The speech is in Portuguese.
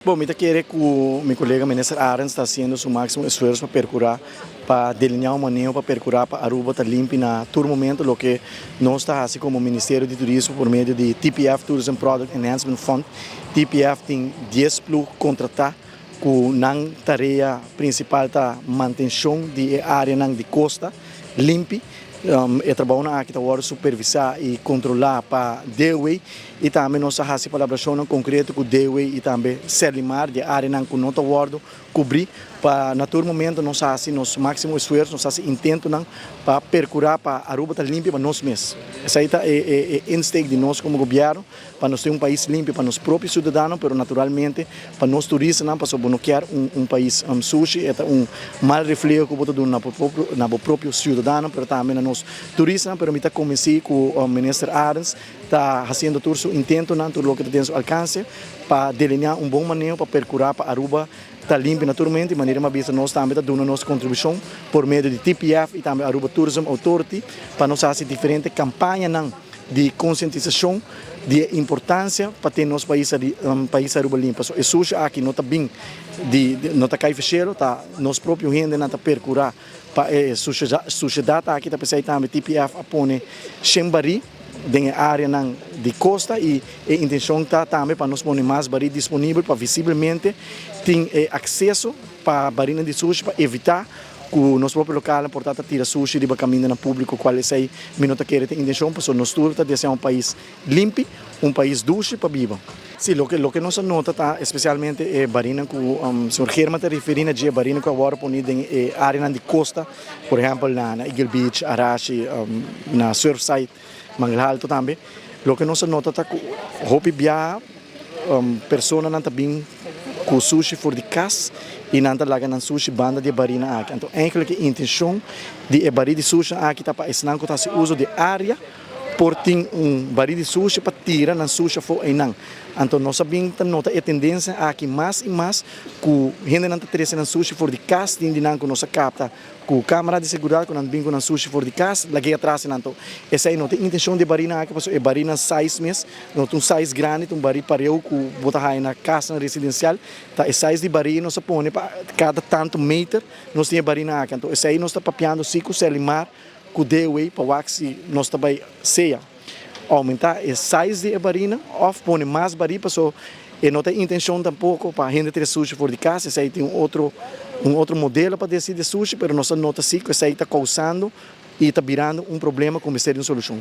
Bom, me querer que o meu colega ministro Arens está fazendo o máximo esforço para percurar, para delinear uma maneira para percurar, para Aruba estar limpa na todo momento, o que nós está assim como Ministério de Turismo por meio de TPF Tourism Product Enhancement Fund. TPF tem 10 plus contratar com a tarefa principal da manutenção de área de costa limpa. Trabalho na aqui agora supervisar e controlar para DEWE e também nós fazemos colaboração concreta com o DEWE e também Selimar de área que não está guardo cobrir para na todo momento nós fazemos nosso máximo esforço nós fazemos intento para percurar para Aruba estar limpa para nós mesmos. Essa é instante de nós como governo para nós ter país limpo para nós próprios cidadãos, mas naturalmente para nós turistas para sobreviver país sujo é mal reflexo que boto na próprio cidadão, mas também na nós turistas, mas me está convencido que o ministro Arens está fazendo todo o intento tudo o que tem ao alcance para delinear bom maneira para percurar para Aruba está limpo naturalmente, de maneira mais nós também está dando nossa contribuição por meio de TPF e também Aruba Tourism Authority para nós fazer diferentes campanhas de conscientização de importância para ter nosso país Aruba limpo. É sujo aqui não está bem, não está cai fecheiro, tá nosso próprio rende não está percurar para sociedade aqui está pensando também TPF apone chembari na área de costa e a intenção está também para nós pôr mais barris disponível para visivelmente ter acesso para barina de sushi para evitar que o nosso próprio local portanto tira sushi de caminho no público qual é aí minuto que tem intenção para nós tudo de ser país limpo, país dulce para viver. Sim, o que nós nota tá especialmente é barina que o senhor Germa está referindo a barina que agora põe em área de costa, por exemplo na Eagle Beach, Arashi, na Surfside, Mangal Alto também. O que nós nota tá que hopi bia persona não está bem com sushi for de casa e não está lá na sushi banda de barina aqui. Então, eigenlijk a intenção de barina de sushi aqui está para ensinar que se uso de área por ter baril de sushi para tirar na sushi for enang. Então nós sabemos que nota a tendência aqui mais e mais que gente não está trazendo sushi for de casa tem de que nós capta com câmera de segurança quando vem com sushi for de casa lá que atrás então essa aí não tem intenção de baril aqui porque é baril na size mesmo não tem size grande um baril pareu que botar aí na casa residencial tá é size de baril nós põe para cada tanto meter nós tem baril aqui então essa aí nós está papiando cico Selimar com o DEWE para o Axi nós também seja aumentar a size de barina ou pôr mais baril para e não tem intenção tampouco para a gente ter sushi fora de casa esse aí tem um outro modelo para decidir sushi mas nós nota sim que esse aí está causando e está virando problema com o Ministério de Solução.